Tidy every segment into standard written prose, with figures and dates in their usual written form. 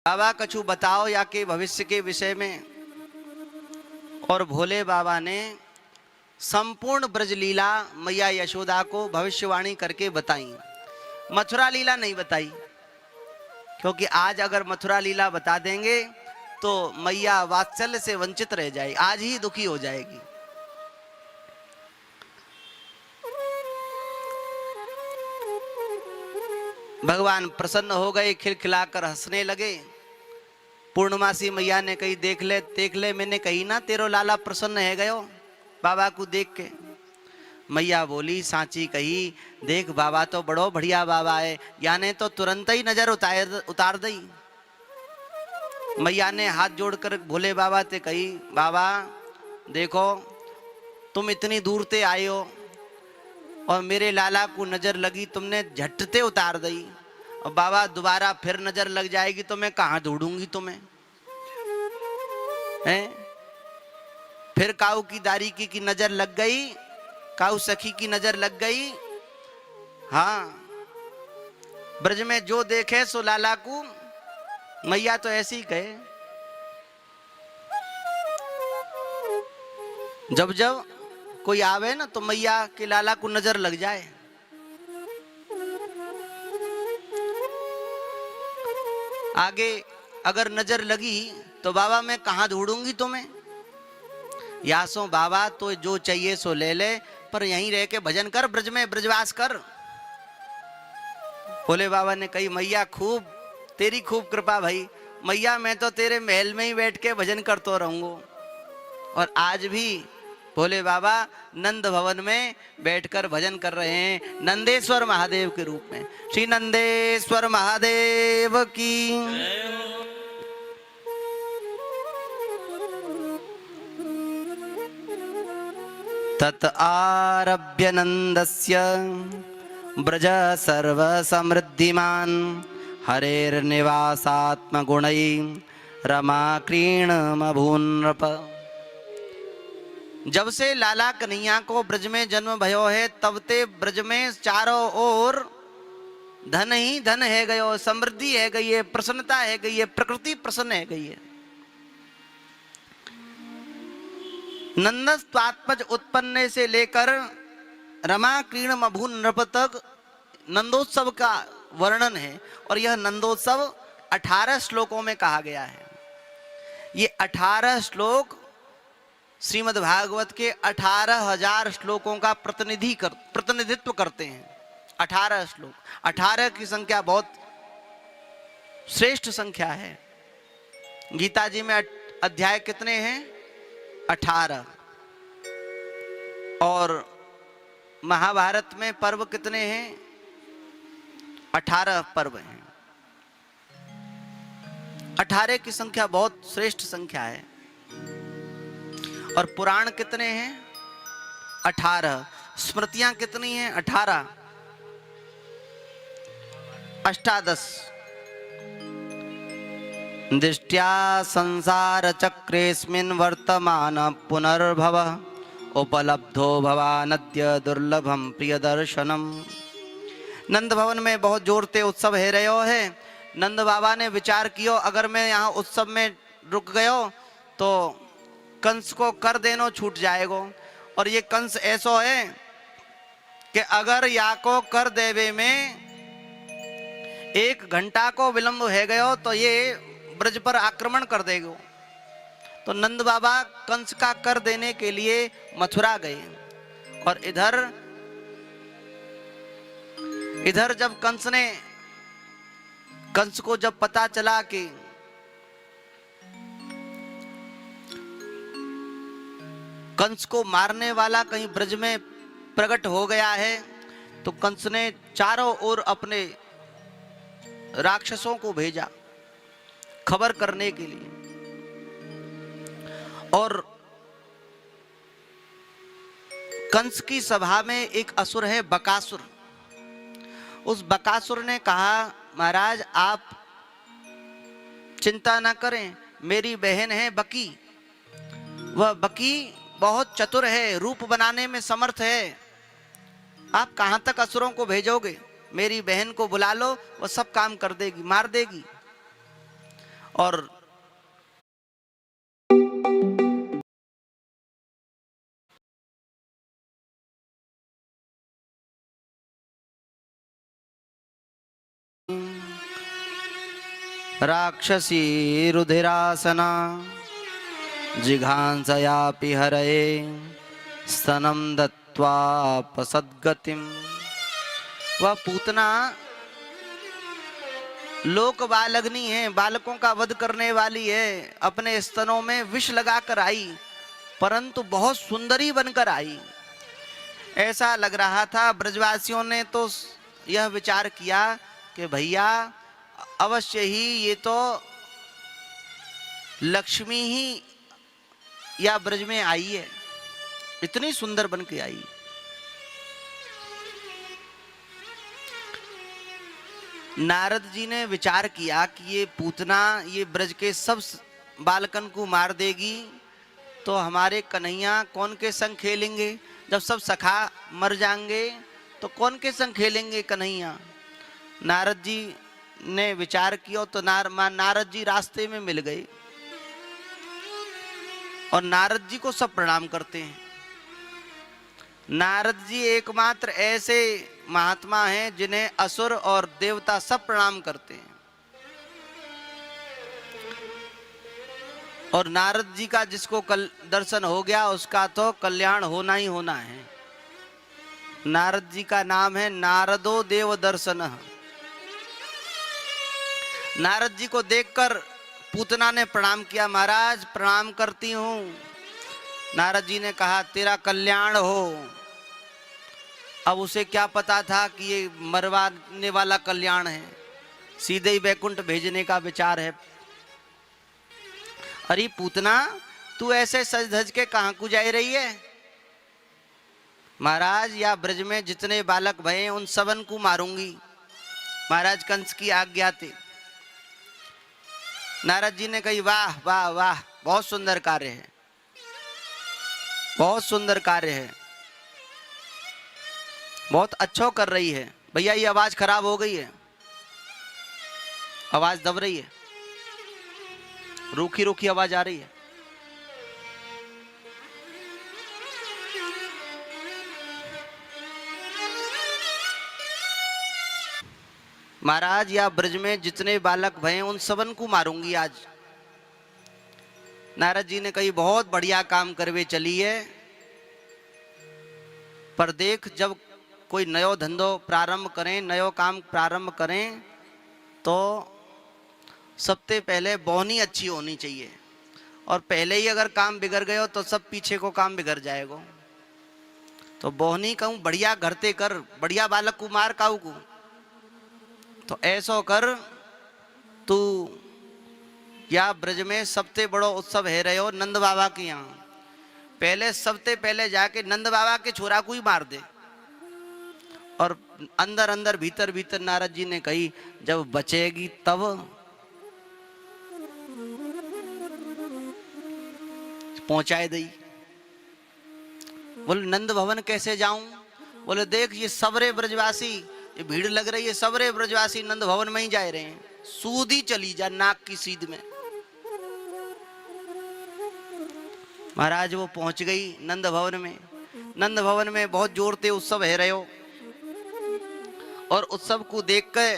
बाबा कछु बताओ या के भविष्य के विषय में। और भोले बाबा ने संपूर्ण ब्रज लीला मैया यशोदा को भविष्यवाणी करके बताई। मथुरा लीला नहीं बताई, क्योंकि आज अगर मथुरा लीला बता देंगे तो मैया वात्सल्य से वंचित रह जाएगी, आज ही दुखी हो जाएगी। भगवान प्रसन्न हो गए, खिलखिलाकर हंसने लगे। पूर्णमासी मैया ने कही देख ले, मैंने कही ना तेरो लाला प्रसन्न है गयो बाबा को देख के। मैया बोली सांची कही, देख बाबा तो बड़ो बढ़िया बाबा है, याने तो तुरंत ही नजर उतार दी। मैया ने हाथ जोड़कर भोले बाबा से कही, बाबा देखो तुम इतनी दूर से आए हो और मेरे लाला को नजर लगी, तुमने झटते उतार दी। और बाबा दोबारा फिर नजर लग जाएगी तो मैं कहाँ ढूंढूंगी तुम्हें, हैं? फिर काऊ की दारी की नजर लग गई, काऊ सखी की नजर लग गई। हाँ, ब्रज में जो देखे सो लाला को, मैया तो ऐसी ही कहे। जब जब कोई आवे ना तो मैया के लाला को नजर लग जाए। आगे अगर नजर लगी तो बाबा मैं कहां ढूंढूंगी तुम्हें। या सो बाबा तो जो चाहिए सो ले ले, पर यहीं रह के भजन कर, ब्रज में ब्रजवास कर। भोले बाबा ने कही, मैया खूब तेरी खूब कृपा भाई, मैया मैं तो तेरे महल में ही बैठ के भजन करता रहूंगा। और आज भी भोले बाबा नंद भवन में बैठकर भजन कर रहे हैं, नंदेश्वर महादेव के रूप में। श्री नंदेश्वर महादेव की। तत आरभ्य नंदस्य ब्रज सर्व समृद्धिमान, हरेर्निवासात्म गुणै रमा क्रीणमभून्नृप। जब से लाला कन्हैया को ब्रज में जन्म भयो है, तब ते ब्रज में चारों ओर धन ही धन है गयो, समृद्धि है गई है, प्रसन्नता है गई है, प्रकृति प्रसन्न है गई है। नंदस्वात्मज उत्पन्न से लेकर रमा क्रीणम अभून नृप तक नंदोत्सव का वर्णन है। और यह नंदोत्सव 18 श्लोकों में कहा गया है। ये 18 श्लोक श्रीमद् भागवत के 18,000 श्लोकों का प्रतिनिधित्व करते हैं। 18 श्लोक, 18 की संख्या बहुत श्रेष्ठ संख्या है। गीता जी में अध्याय कितने हैं? 18। और महाभारत में पर्व कितने हैं? 18 पर्व हैं। 18 की संख्या बहुत श्रेष्ठ संख्या है। और पुराण कितने हैं? 18। स्मृतियां कितनी हैं? 18। अष्टादश। दृष्ट्या संसार चक्रेस्मिन् वर्तमान पुनर्भव, उपलब्धो भवानद्य दुर्लभम प्रिय दर्शनम। नंद भवन में बहुत जोर से उत्सव है रहो है। नंद बाबा ने विचार कियो, अगर मैं यहाँ उत्सव में रुक गयो तो कंस को कर देनो छूट जाएगो। और ये कंस ऐसो है कि अगर या को कर देवे में 1 घंटा को विलंब है गयो तो ये ब्रज पर आक्रमण कर देगो। तो नंद बाबा कंस का कर देने के लिए मथुरा गए। और इधर जब कंस को जब पता चला कि कंस को मारने वाला कहीं ब्रज में प्रकट हो गया है, तो कंस ने चारों ओर अपने राक्षसों को भेजा खबर करने के लिए। और कंस की सभा में एक असुर है बकासुर। उस बकासुर ने कहा, महाराज आप चिंता ना करें, मेरी बहन है बकी। वह बकी बहुत चतुर है, रूप बनाने में समर्थ है। आप कहां तक असुरों को भेजोगे? मेरी बहन को बुला लो, वह सब काम कर देगी, मार देगी। और राक्षसी रुधिरासना जिघांसयापि हरये स्तनं दत्वा पसद्गतिम। वह पूतना लोक बालग्नि है, बालकों का वध करने वाली है। अपने स्तनों में विष लगाकर आई, परंतु बहुत सुंदरी बनकर आई। ऐसा लग रहा था, ब्रजवासियों ने तो यह विचार किया कि भैया अवश्य ही ये तो लक्ष्मी ही या ब्रज में आई है, इतनी सुंदर बन के आई। नारद जी ने विचार किया कि ये पूतना ये ब्रज के सब बालकन को मार देगी तो हमारे कन्हैया कौन के संग खेलेंगे? जब सब सखा मर जाएंगे तो कौन के संग खेलेंगे कन्हैया? नारद जी ने विचार किया तो नारद जी रास्ते में मिल गए और नारद जी को सब प्रणाम करते हैं। नारद जी एकमात्र ऐसे महात्मा हैं जिन्हें असुर और देवता सब प्रणाम करते हैं। और नारद जी का जिसको कल दर्शन हो गया उसका तो कल्याण होना ही होना है। नारद जी का नाम है नारदो देव दर्शन। नारद जी को देखकर पूतना ने प्रणाम किया, महाराज प्रणाम करती हूं। नारद जी ने कहा तेरा कल्याण हो। अब उसे क्या पता था कि ये मरवाने वाला कल्याण है, सीधे ही वैकुंठ भेजने का विचार है। अरे पूतना तू ऐसे सज धज के कहां को जा रही है? महाराज या ब्रज में जितने बालक भये उन सबन को मारूंगी, महाराज कंस की आज्ञा थी। नारद जी ने कही वाह वाह वाह, बहुत सुंदर कार्य है, बहुत सुंदर कार्य है, बहुत अच्छा कर रही है। भैया ये आवाज खराब हो गई है, आवाज दब रही है, रूखी रूखी आवाज आ रही है। महाराज या ब्रज में जितने बालक भये उन सबन को मारूंगी आज। नारद जी ने कही बहुत बढ़िया काम करवे चली है, पर देख जब कोई नयो धंधो प्रारंभ करें, नयो काम प्रारंभ करें तो सबसे पहले बोहनी अच्छी होनी चाहिए, और पहले ही अगर काम बिगड़ गयो तो सब पीछे को काम बिगड़ जाएगा। तो बोहनी कहूँ बढ़िया घरते कर, बढ़िया बालक को मार काऊ को। तो ऐसा कर तू या ब्रज में सबसे बड़ो उत्सव है रहे हो नंद बाबा के यहाँ, पहले सबसे पहले जाके नंद बाबा के छोरा को ही मार दे। और अंदर अंदर भीतर भीतर नारद जी ने कही जब बचेगी तब पहुंचाए दई। बोले नंद भवन कैसे जाऊं? बोले देख ये सबरे ब्रजवासी, ये भीड़ लग रही है, सबरे ब्रजवासी नंद भवन में ही जा रहे हैं, सूदी चली जा नाक की सीध में। महाराज वो पहुंच गई नंद भवन में। नंद भवन में बहुत जोर से उत्सव है रहे हो, और उत्सव को देख के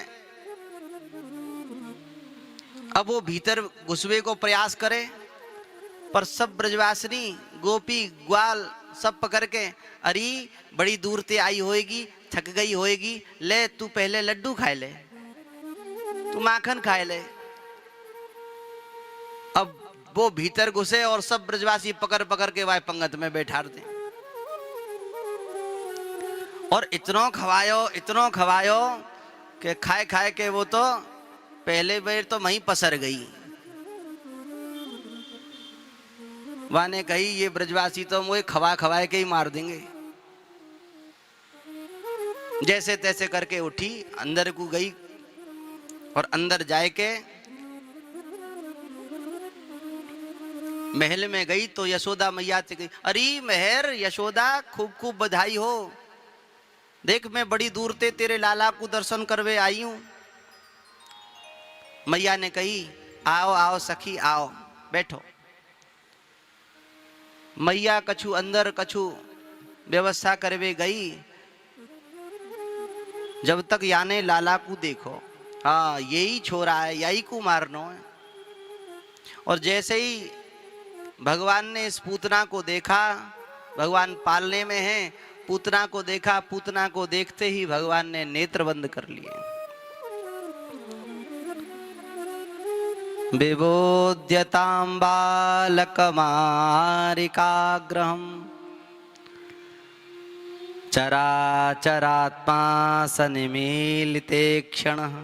अब वो भीतर घुसवे को प्रयास करे, पर सब ब्रजवासिनी गोपी ग्वाल सब पकड़ के अरे बड़ी दूर से आई होएगी, थक गई होएगी, ले तू पहले लड्डू खाए ले, तू माखन खाए ले। अब वो भीतर घुसे और सब ब्रजवासी पकड़ पकड़ के वाय पंगत में बैठा दे, और इतना खवायो कि खाए खाए के वो तो पहले बेर तो वहीं पसर गई। वाने कही ये ब्रजवासी तो मुझे खवा खवाए के ही मार देंगे। जैसे तैसे करके उठी, अंदर को गई, और अंदर जाए के महल में गई तो यशोदा मैया से गई, अरे मेहर यशोदा खूब खूब बधाई हो, देख मैं बड़ी दूर से तेरे लाला को दर्शन करवे आई हूं। मैया ने कही आओ आओ सखी आओ, बैठो। मैया कछु अंदर कछु व्यवस्था करवे गई, जब तक याने लाला को देखो, हाँ यही छोरा है, यही को मारनो है। और जैसे ही भगवान ने इस पूतना को देखा, भगवान पालने में है, पूतना को देखा, पूतना को देखते ही भगवान ने नेत्र बंद कर लिए। विबोध्यतां बालकमारिकाग्रहम् चराचरात्मा सनिमीलिते क्षणः।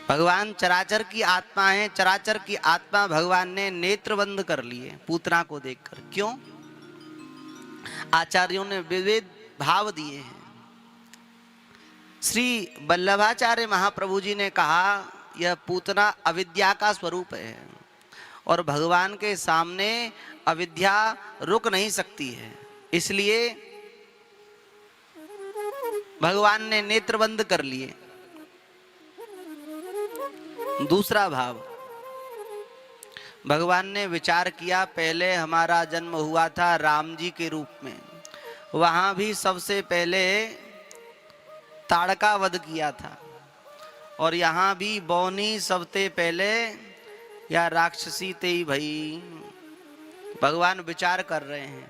भगवान चराचर की आत्मा है, चराचर की आत्मा भगवान ने नेत्र बंद कर लिए पूतना को देखकर। क्यों? आचार्यों ने विविध भाव दिए हैं। श्री वल्लभाचार्य महाप्रभु जी ने कहा यह पूतना अविद्या का स्वरूप है और भगवान के सामने अविद्या रुक नहीं सकती है, इसलिए भगवान ने नेत्र बंद कर लिए। दूसरा भाव, भगवान ने विचार किया पहले हमारा जन्म हुआ था राम जी के रूप में, वहां भी सबसे पहले ताड़का वध किया था और यहाँ भी बौनी सबसे पहले या राक्षसी ते ही भई। भगवान विचार कर रहे हैं,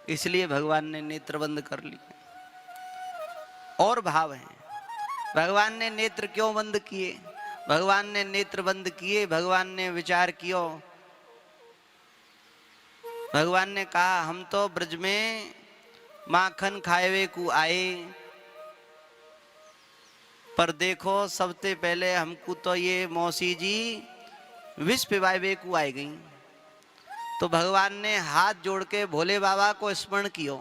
इसलिए भगवान ने नेत्र बंद कर लिए। और भाव है, भगवान ने नेत्र क्यों बंद किए? भगवान ने नेत्र बंद किए, भगवान ने विचार किया। भगवान ने कहा हम तो ब्रज में माखन खाएवे को आए, पर देखो सबसे पहले हमको तो ये मौसी जी विष पिवावे को आई गई। तो भगवान ने हाथ जोड़ के भोले बाबा को स्मरण किया,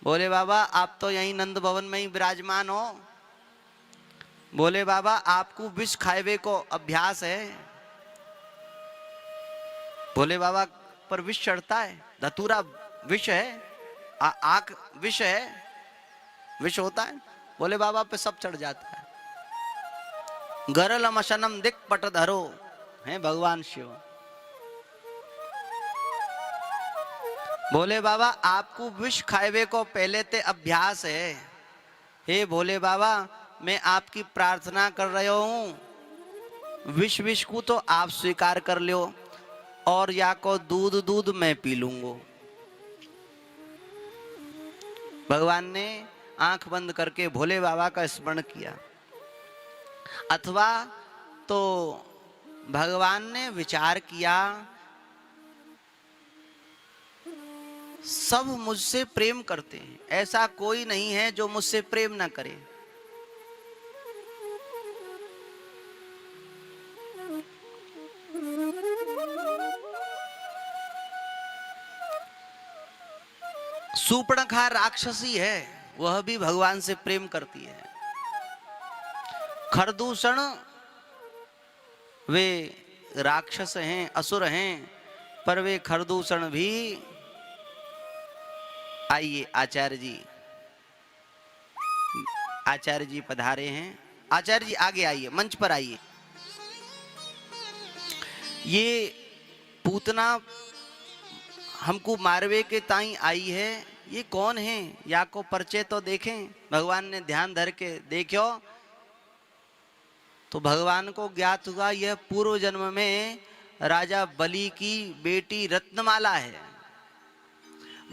भोले बाबा आप तो यहीं नंद भवन में ही विराजमान हो, भोले बाबा आपको विष खाएवे को अभ्यास है। भोले बाबा पर विष चढ़ता है, धतूरा विष है, आंख विष है, विष होता है, भोले बाबा पे सब चढ़ जाता है। गरल मशनम दिक पट धरो है भगवान शिव। भोले बाबा आपको विष खाएवे को पहले ते अभ्यास है। हे भोले बाबा मैं आपकी प्रार्थना कर रहा हूं, विष को तो आप स्वीकार कर लो और या को दूध मैं पी लूंगा। भगवान ने आंख बंद करके भोले बाबा का स्मरण किया। अथवा तो भगवान ने विचार किया सब मुझसे प्रेम करते हैं, ऐसा कोई नहीं है जो मुझसे प्रेम ना करे। सूर्पणखा राक्षसी है, वह भी भगवान से प्रेम करती है। खरदूषण वे राक्षस हैं, असुर हैं, पर वे खरदूषण भी। आइए आचार्य जी पधारे हैं। आचार्य जी आगे आइए, मंच पर आइए। ये पूतना हमको मारवे के ताई आई है, ये कौन है? या को परिचय तो देखें। भगवान ने ध्यान धर के देखो तो भगवान को ज्ञात हुआ यह पूर्व जन्म में राजा बलि की बेटी रत्नमाला है।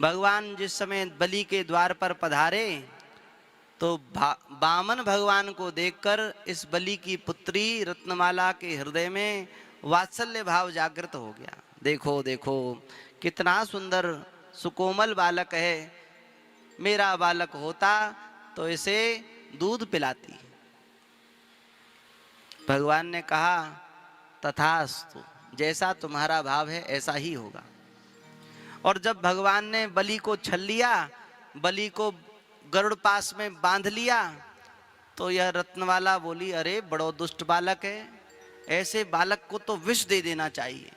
भगवान जिस समय बलि के द्वार पर पधारे तो बामन भगवान को देखकर इस बलि की पुत्री रत्नमाला के हृदय में वात्सल्य भाव जागृत हो गया। देखो देखो कितना सुंदर सुकोमल बालक है, मेरा बालक होता तो इसे दूध पिलाती। भगवान ने कहा तथास्तु, जैसा तुम्हारा भाव है ऐसा ही होगा। और जब भगवान ने बलि को छल लिया, बलि को गरुड़ पास में बांध लिया, तो यह रत्नवाला बोली अरे बड़ो दुष्ट बालक है, ऐसे बालक को तो विष दे देना चाहिए।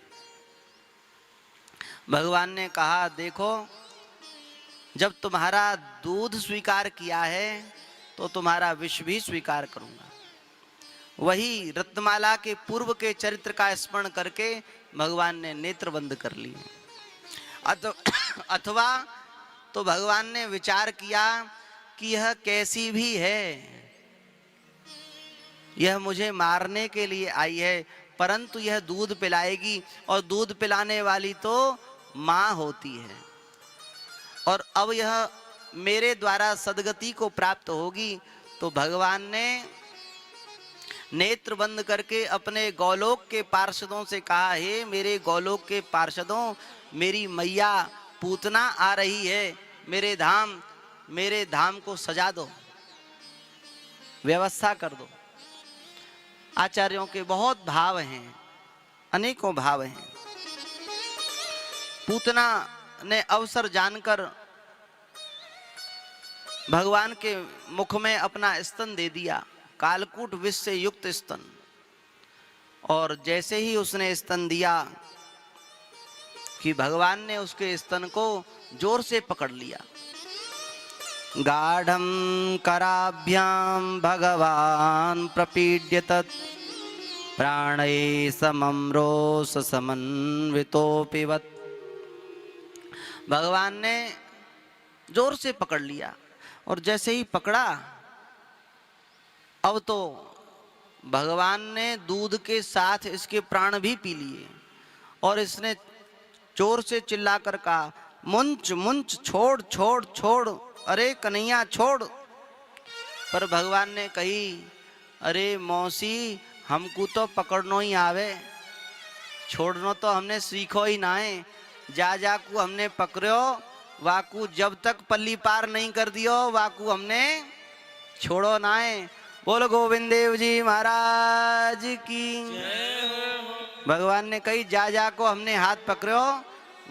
भगवान ने कहा देखो जब तुम्हारा दूध स्वीकार किया है तो तुम्हारा विष भी स्वीकार करूंगा। वही रत्नमाला के पूर्व के चरित्र का स्मरण करके भगवान ने नेत्र बंद कर लिए। अथवा तो भगवान ने विचार किया कि यह कैसी भी है, यह मुझे मारने के लिए आई है, परंतु यह दूध पिलाएगी और दूध पिलाने वाली तो माँ होती है, और अब यह मेरे द्वारा सदगति को प्राप्त होगी। तो भगवान ने नेत्र बंद करके अपने गौलोक के पार्षदों से कहा, हे मेरे गौलोक के पार्षदों, मेरी मैया पूतना आ रही है, मेरे धाम को सजा दो, व्यवस्था कर दो। आचार्यों के बहुत भाव हैं, अनेकों भाव हैं। पूतना ने अवसर जानकर भगवान के मुख में अपना स्तन दे दिया, कालकूट विष से युक्त स्तन, और जैसे ही उसने स्तन दिया कि भगवान ने उसके स्तन को जोर से पकड़ लिया। गाढ़ं कराभ्यां भगवान प्रपीड्य तत् प्राणै समम्रोस समन्वितोऽपिवत्। भगवान ने जोर से पकड़ लिया, और जैसे ही पकड़ा, अब तो भगवान ने दूध के साथ इसके प्राण भी पी लिए, और इसने जोर से चिल्लाकर कहा, मुंच मुंच, छोड़ छोड़ छोड़, अरे कन्हैया छोड़। पर भगवान ने कही, अरे मौसी, हमको तो पकड़नो ही आवे, छोड़नो तो हमने सीखो ही ना है। जा जाकू हमने पकड़ो, वाकू जब तक पल्ली पार नहीं कर दियो, वाकू हमने छोड़ो ना है। बोलो गोविंद देव जी महाराज की। भगवान ने कही, जा जा को हमने हाथ पकड़ो,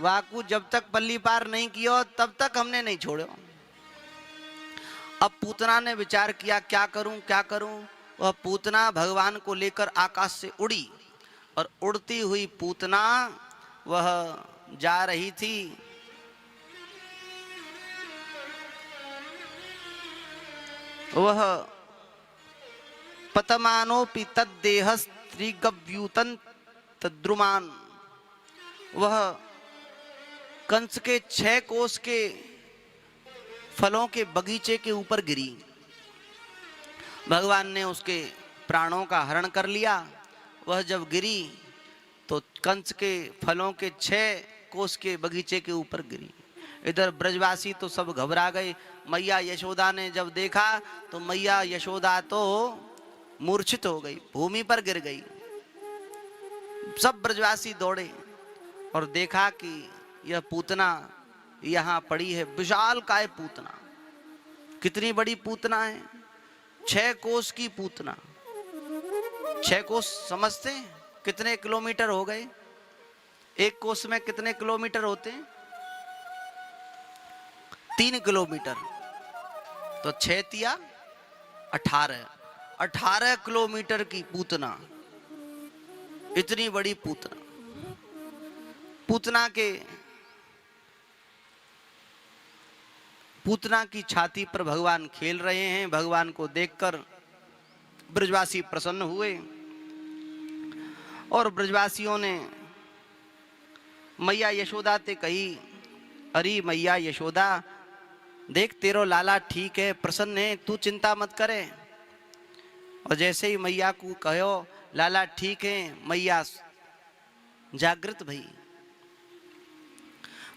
वाकू जब तक पल्ली पार नहीं कियो तब तक हमने नहीं छोड़ो। अब पूतना ने विचार किया, क्या करूं क्या करूं। वह पूतना भगवान को लेकर आकाश से उड़ी, और उड़ती हुई पूतना वह जा रही थी वह पतमानोपि तद्देह स्त्रीगव्यूतन तद्रुमान। वह कंस के 6 कोस के फलों के बगीचे के ऊपर गिरी। भगवान ने उसके प्राणों का हरण कर लिया। वह जब गिरी तो कंस के फलों के 6 कोस के बगीचे के ऊपर गिरी। इधर ब्रजवासी तो सब घबरा गए। मैया यशोदा ने जब देखा तो मैया यशोदा तो मूर्छित हो गई, भूमि पर गिर गई। सब ब्रजवासी दौड़े और देखा कि यह पूतना यहाँ पड़ी है, विशाल काय पूतना। कितनी बड़ी पूतना है, 6 कोस की पूतना। 6 कोस समझते हैं कितने किलोमीटर हो गए? 1 कोस में कितने किलोमीटर होते हैं? 3 किलोमीटर। तो 6 तिया 18 किलोमीटर की पूतना, इतनी बड़ी पूतना। पूतना की छाती पर भगवान खेल रहे हैं। भगवान को देखकर ब्रजवासी प्रसन्न हुए, और ब्रजवासियों ने मैया यशोदा ते कही, अरे मैया यशोदा, देख तेरो लाला ठीक है, प्रसन्न है, तू चिंता मत करे। और जैसे ही मैया को कहो लाला ठीक है, मैया जागृत भई।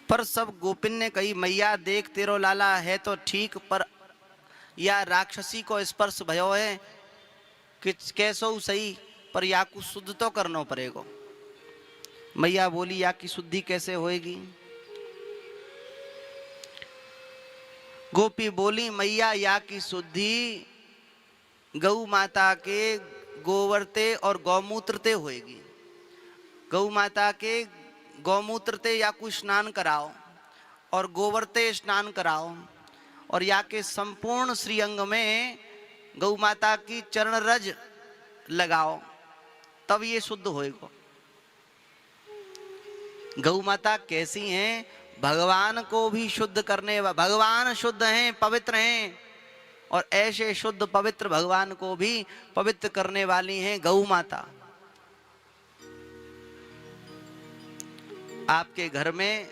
पर सब गोपिन ने कही, मैया देख तेरो लाला है तो ठीक, पर या राक्षसी को स्पर्श भयो है कि कैसो सही, पर या को शुद्ध तो करना पड़ेगा। मैया बोली, या की शुद्धि कैसे होएगी? गोपी बोली, मैया या की शुद्धि गौ माता के गोवरते और गौमूत्रते होएगी। गौ माता के गौमूत्रते या को स्नान कराओ और गोवरते स्नान कराओ, और या के संपूर्ण श्रीअंग में गौ माता की चरण रज लगाओ, तब ये शुद्ध होएगा। गौ माता कैसी हैं? भगवान को भी शुद्ध करने वाला। भगवान शुद्ध हैं, पवित्र हैं, और ऐसे शुद्ध पवित्र भगवान को भी पवित्र करने वाली हैं गौ माता। आपके घर में